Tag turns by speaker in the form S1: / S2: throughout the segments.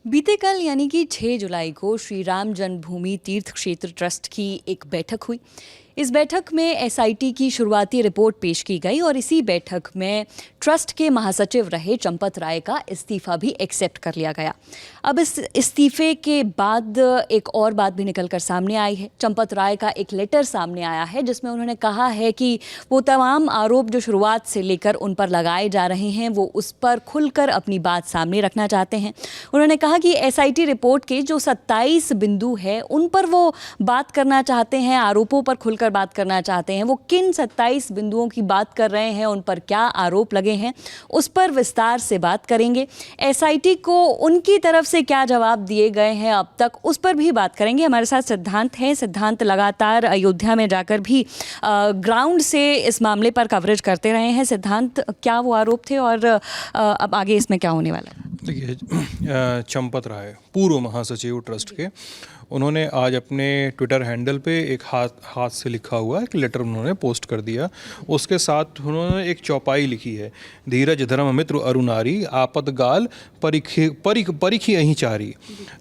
S1: बीते कल यानी कि 6 जुलाई को श्री राम जन्मभूमि तीर्थ क्षेत्र ट्रस्ट की एक बैठक हुई। इस बैठक में एसआईटी की शुरुआती रिपोर्ट पेश की गई और इसी बैठक में ट्रस्ट के महासचिव रहे चंपत राय का इस्तीफा भी एक्सेप्ट कर लिया गया। अब इस इस्तीफे के बाद एक और बात भी निकलकर सामने आई है। चंपत राय का एक लेटर सामने आया है जिसमें उन्होंने कहा है कि वो तमाम आरोप जो शुरुआत से लेकर उन पर लगाए जा रहे हैं वो उस पर खुलकर अपनी बात सामने रखना चाहते हैं। उन्होंने कहा कि एसआईटी रिपोर्ट के जो 27 बिंदु है उन पर वो बात करना चाहते हैं, आरोपों पर खुलकर बात करना चाहते हैं। वो किन 27 बिंदुओं की बात कर रहे हैं, उन पर क्या आरोप लगे हैं, उस पर विस्तार से बात करेंगे। एसआईटी को उनकी तरफ से क्या जवाब दिए गए हैं अब तक, उस पर भी बात करेंगे। हमारे साथ सिद्धांत है। सिद्धांत लगातार अयोध्या में जाकर भी ग्राउंड से इस मामले पर कवरेज करते रहे हैं। सिद्धांत, क्या वो आरोप थे और अब आगे इसमें क्या होने वाला है?
S2: देखिए, चंपत राय पूर्व महासचिव ट्रस्ट के, उन्होंने आज अपने ट्विटर हैंडल पे एक हाथ से लिखा हुआ एक लेटर उन्होंने पोस्ट कर दिया। उसके साथ उन्होंने एक चौपाई लिखी है, धीरज धर्म मित्र अरुनारी आपतगाल परिखी अहीं चारी।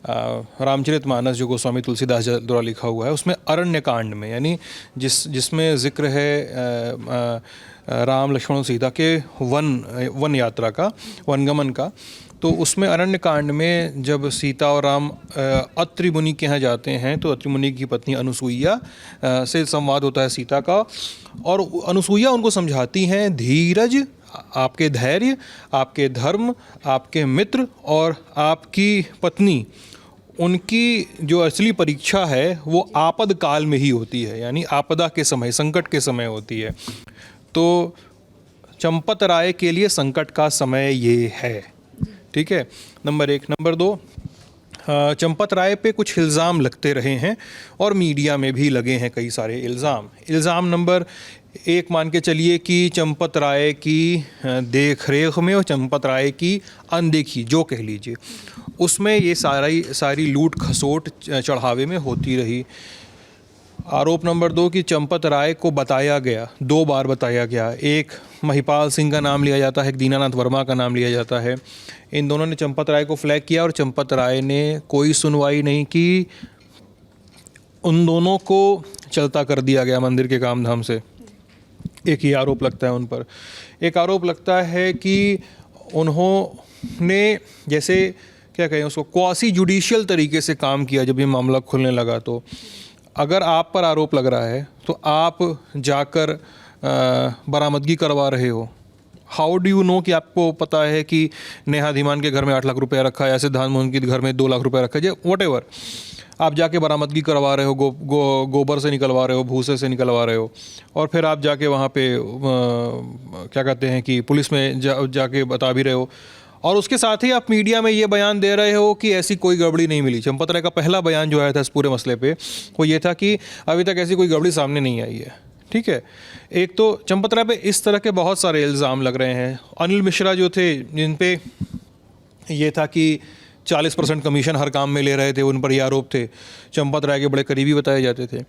S2: रामचरितमानस जो गोस्वामी तुलसीदास जी द्वारा लिखा हुआ है, उसमें अरण्य कांड में, यानी जिसमें जिक्र है राम लक्ष्मण सीता के वन यात्रा का, वनगमन का, तो उसमें अरण्य कांड में जब सीता और राम अत्रि मुनि के यहाँ जाते हैं तो अत्रि मुनि की पत्नी अनुसुईया से संवाद होता है सीता का, और अनुसुईया उनको समझाती हैं धीरज, आपके धैर्य, आपके धर्म, आपके मित्र और आपकी पत्नी, उनकी जो असली परीक्षा है वो आपद काल में ही होती है, यानी आपदा के समय, संकट के समय होती है। तो चंपत राय के लिए संकट का समय ये है, ठीक है, नंबर 1। नंबर 2, चंपत राय पे कुछ इल्ज़ाम लगते रहे हैं और मीडिया में भी लगे हैं कई सारे इल्ज़ाम। नंबर 1 मान के चलिए कि चंपत राय की देख रेख में और चंपत राय की अनदेखी जो कह लीजिए, उसमें ये सारी लूट खसोट चढ़ावे में होती रही। आरोप नंबर 2 कि चंपत राय को बताया गया, 2 बार बताया गया, एक महिपाल सिंह का नाम लिया जाता है, एक दीनानाथ वर्मा का नाम लिया जाता है। इन दोनों ने चंपत राय को फ्लैग किया और चंपत राय ने कोई सुनवाई नहीं की, उन दोनों को चलता कर दिया गया मंदिर के काम धाम से। एक ही आरोप लगता है उन पर। एक आरोप लगता है कि उन्होंने जैसे क्या कहें उसको, क्वासी जुडिशियल तरीके से काम किया जब ये मामला खुलने लगा। तो अगर आप पर आरोप लग रहा है तो आप जाकर बरामदगी करवा रहे हो। हाउ डू यू नो कि आपको पता है कि नेहा धीमान के घर में 8 लाख रुपया रखा है या सिद्धांत मोहन के घर में 2 लाख रुपया रखा है, वट एवर, आप जाके बरामदगी करवा रहे हो, गोबर से निकलवा रहे हो, भूसे से निकलवा रहे हो, और फिर आप जाके वहाँ पे क्या कहते हैं कि पुलिस में जाके बता भी रहे हो, और उसके साथ ही आप मीडिया में ये बयान दे रहे हो कि ऐसी कोई गड़बड़ी नहीं मिली। चंपत राय का पहला बयान जो आया था इस पूरे मसले पे वो ये था कि अभी तक ऐसी कोई गड़बड़ी सामने नहीं आई है, ठीक है। एक तो चंपत राय पे इस तरह के बहुत सारे इल्ज़ाम लग रहे हैं। अनिल मिश्रा जो थे, जिन पे ये था कि 40% कमीशन हर काम में ले रहे थे, उन पर ये आरोप थे। चंपत राय के बड़े करीबी बताए जाते थे।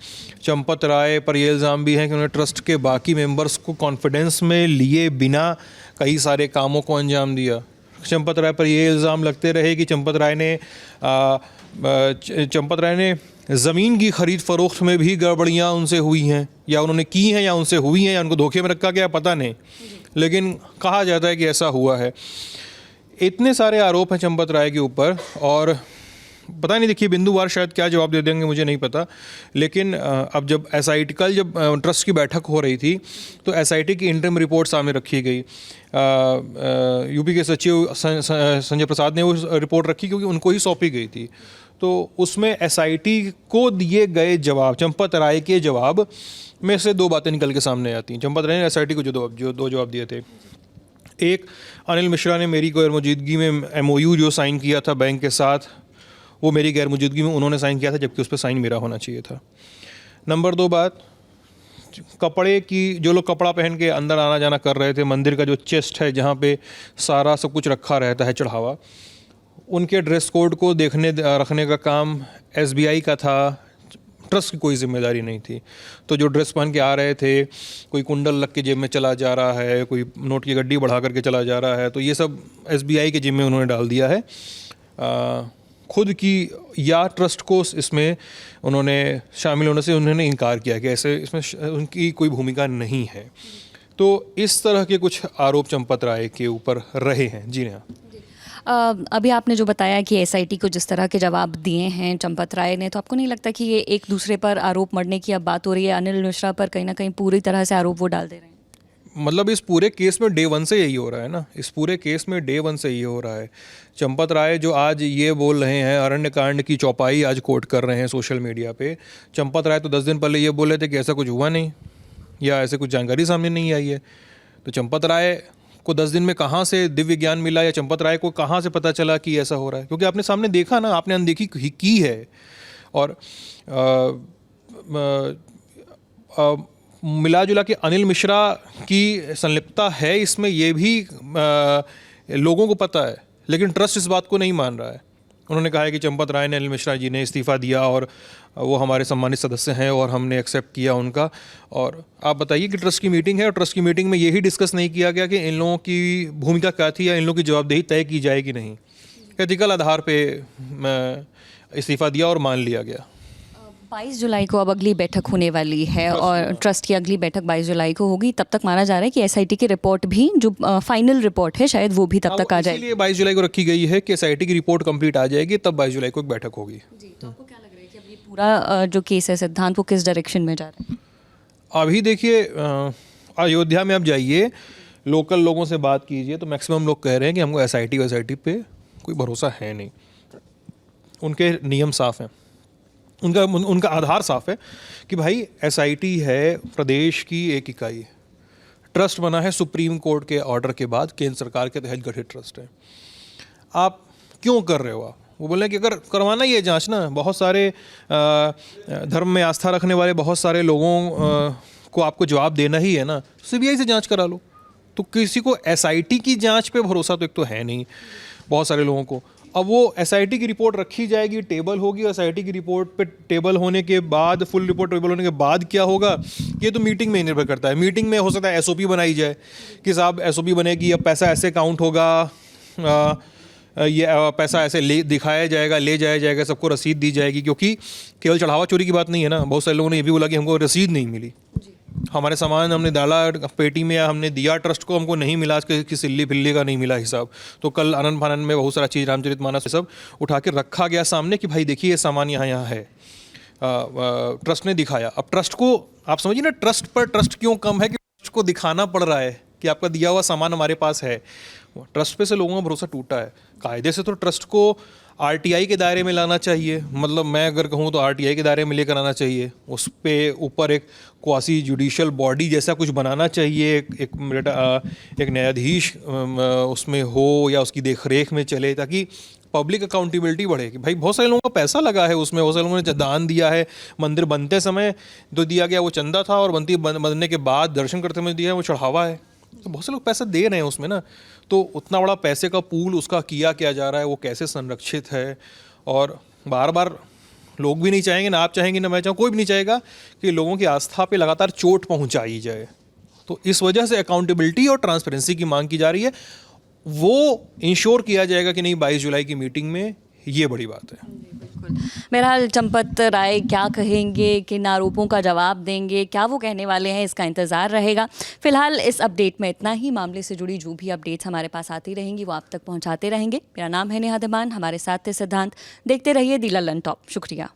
S2: चंपत राय पर ये इल्ज़ाम भी है कि उन्होंने ट्रस्ट के बाकी मेंबर्स को कॉन्फिडेंस में लिए बिना कई सारे कामों को अंजाम दिया। चंपत राय पर ये इल्ज़ाम लगते रहे कि चंपत राय ने ज़मीन की ख़रीद फ़रोख्त में भी गड़बड़ियाँ उनसे हुई हैं, या उन्होंने की हैं, या उनसे हुई हैं, या उनको धोखे में रखा गया, पता नहीं, लेकिन कहा जाता है कि ऐसा हुआ है। इतने सारे आरोप हैं चंपत राय के ऊपर, और पता नहीं, देखिए बिंदुवार शायद क्या जवाब दे देंगे मुझे नहीं पता, लेकिन अब जब एसआईटी कल जब ट्रस्ट की बैठक हो रही थी तो एसआईटी की इंटरिम रिपोर्ट सामने रखी गई। यूपी के सचिव संजय प्रसाद ने वो रिपोर्ट रखी क्योंकि उनको ही सौंपी गई थी। तो उसमें एसआईटी को दिए गए जवाब, चंपत राय के जवाब में से 2 बातें निकल के सामने आती हैं। चंपत राय ने एसआईटी को जो 2 जवाब दिए थे, एक, अनिल मिश्रा ने मेरी गैर मौजूदगी में MOU जो साइन किया था बैंक के साथ, वो मेरी गैर मौजूदगी में उन्होंने साइन किया था, जबकि उस पर साइन मेरा होना चाहिए था। नंबर 2 बात, कपड़े की, जो लोग कपड़ा पहन के अंदर आना जाना कर रहे थे, मंदिर का जो चेस्ट है जहाँ पे सारा सब कुछ रखा रहता है चढ़ावा, उनके ड्रेस कोड को रखने का काम SBI का था, ट्रस्ट की कोई जिम्मेदारी नहीं थी। तो जो ड्रेस पहन के आ रहे थे, कोई कुंडल लग के जेब में चला जा रहा है, कोई नोट की गड्डी बढ़ा करके चला जा रहा है, तो ये सब SBI के जिम्मे उन्होंने डाल दिया है। खुद की या ट्रस्ट को इसमें उन्होंने शामिल होने से उन्होंने इनकार किया कि ऐसे इसमें उनकी कोई भूमिका नहीं है। तो इस तरह के कुछ आरोप चंपत राय के ऊपर रहे हैं। जी हाँ।
S1: अभी आपने जो बताया कि एसआईटी को जिस तरह के जवाब दिए हैं चंपत राय ने, तो आपको नहीं लगता कि ये एक दूसरे पर आरोप मढ़ने की अब बात हो रही है? अनिल मिश्रा पर कहीं ना कहीं पूरी तरह से आरोप वो डाल दे रहे हैं।
S2: मतलब इस पूरे केस में डे वन से यही हो रहा है ना, इस पूरे केस में डे वन से यही हो रहा है। चंपत राय जो आज ये बोल रहे हैं, अरण्य कांड की चौपाई आज कोट कर रहे हैं सोशल मीडिया पे, चंपत राय तो 10 दिन पहले ये बोल रहे थे कि ऐसा कुछ हुआ नहीं या ऐसे कुछ जानकारी सामने नहीं आई है। तो चंपत राय को 10 दिन में कहाँ से दिव्य ज्ञान मिला या चंपत राय को कहाँ से पता चला कि ऐसा हो रहा है? क्योंकि आपने सामने देखा ना, आपने अनदेखी की है। और मिला जुला के अनिल मिश्रा की संलिप्तता है इसमें, ये भी लोगों को पता है, लेकिन ट्रस्ट इस बात को नहीं मान रहा है। उन्होंने कहा है कि चंपत राय ने, अनिल मिश्रा जी ने इस्तीफ़ा दिया और वो हमारे सम्मानित सदस्य हैं और हमने एक्सेप्ट किया उनका। और आप बताइए कि ट्रस्ट की मीटिंग है और ट्रस्ट की मीटिंग में यही डिस्कस नहीं किया गया कि इन लोगों की भूमिका क्या थी या इन लोगों की जवाबदेही तय की जाए कि नहीं। एथिकल आधार पे इस्तीफ़ा दिया और मान लिया गया।
S1: 22 जुलाई को अब अगली बैठक होने वाली है और ट्रस्ट की अगली बैठक 22 जुलाई को होगी। तब तक माना जा रहा है कि एसआईटी की रिपोर्ट भी, जो फाइनल रिपोर्ट है, शायद वो भी तब तक आ जाएगी।
S2: इसलिए 22 जुलाई को रखी गई है कि एसआईटी की रिपोर्ट कंप्लीट आ जाएगी, तब 22 जुलाई को एक बैठक होगी।
S1: जी, तो आपको क्या लग रहा है कि अब ये पूरा जो केस है सिद्धांत, वो किस डायरेक्शन में जा रहा है?
S2: अभी देखिए, अयोध्या में आप जाइए, लोकल लोगों से बात कीजिए तो मैक्सिमम लोग कह रहे हैं कि हमको एसआईटी पे कोई भरोसा है नहीं। उनके नियम साफ हैं, उनका आधार साफ है कि भाई एसआईटी है प्रदेश की एक इकाई, ट्रस्ट बना है सुप्रीम कोर्ट के ऑर्डर के बाद, केंद्र सरकार के तहत गठित ट्रस्ट है। आप क्यों कर रहे हो? आप वो बोल रहे हैं कि अगर करवाना ही है जांच ना, बहुत सारे धर्म में आस्था रखने वाले बहुत सारे लोगों को आपको जवाब देना ही है ना, सीबीआई से जांच करा लो। तो किसी को एसआईटी की जांच पे भरोसा तो एक तो है नहीं बहुत सारे लोगों को। अब वो एसआईटी की रिपोर्ट रखी जाएगी, टेबल होगी, एसआईटी की रिपोर्ट पे टेबल होने के बाद, फुल रिपोर्ट टेबल होने के बाद क्या होगा, ये तो मीटिंग में ही निर्भर करता है। मीटिंग में हो सकता है एसओपी बनाई जाए कि साहब एसओपी बनेगी, अब पैसा ऐसे काउंट होगा, ये पैसा ऐसे दिखाया जाएगा, ले जाया जाएगा, सबको रसीद दी जाएगी। क्योंकि केवल चढ़ावा चोरी की बात नहीं है ना, बहुत सारे लोगों ने ये भी बोला कि हमको रसीद नहीं मिली, हमारे सामान हमने डाला पेटी में या हमने दिया ट्रस्ट को, हमको नहीं मिला, कि सिल्ली फिल्ली का नहीं मिला हिसाब। तो कल आनंद फानंद में बहुत सारा चीज़ रामचरितमानस सब उठा के रखा गया सामने कि भाई देखिए ये सामान यहाँ है, ट्रस्ट ने दिखाया। अब ट्रस्ट को आप समझिए ना, ट्रस्ट पर ट्रस्ट क्यों कम है कि ट्रस्ट को दिखाना पड़ रहा है कि आपका दिया हुआ सामान हमारे पास है। ट्रस्ट पे से लोगों का भरोसा टूटा है। कायदे से तो ट्रस्ट को आरटीआई के दायरे में लाना चाहिए, मतलब मैं अगर कहूँ तो आरटीआई के दायरे में लेकर आना चाहिए, उस पे ऊपर एक क्वासी जुडिशियल बॉडी जैसा कुछ बनाना चाहिए, एक न्यायाधीश उसमें हो या उसकी देखरेख में चले, ताकि पब्लिक अकाउंटेबिलिटी बढ़े कि भाई बहुत सारे लोगों का पैसा लगा है उसमें, बहुत सारे लोगों ने दान दिया है, मंदिर बनते समय जो दिया गया वो चंदा था और बनने के बाद दर्शन करते समय दिया है वो चढ़ावा है। तो बहुत से लोग पैसा दे रहे हैं उसमें ना, तो उतना बड़ा पैसे का पूल उसका किया जा रहा है, वो कैसे संरक्षित है। और बार बार लोग भी नहीं चाहेंगे, ना आप चाहेंगे ना मैं चाहूँ, कोई भी नहीं चाहेगा कि लोगों की आस्था पे लगातार चोट पहुंचाई जाए। तो इस वजह से अकाउंटेबिलिटी और ट्रांसपेरेंसी की मांग की जा रही है, वो इंश्योर किया जाएगा कि नहीं 22 जुलाई की मीटिंग में, ये बड़ी बात है।
S1: बहरहाल चंपत राय क्या कहेंगे, किन आरोपों का जवाब देंगे, क्या वो कहने वाले हैं, इसका इंतज़ार रहेगा। फिलहाल इस अपडेट में इतना ही। मामले से जुड़ी जो भी अपडेट्स हमारे पास आती रहेंगी वो आप तक पहुंचाते रहेंगे। मेरा नाम है नेहा धीमान, हमारे साथ थे सिद्धांत। देखते रहिए दी लल्लन टॉप। शुक्रिया।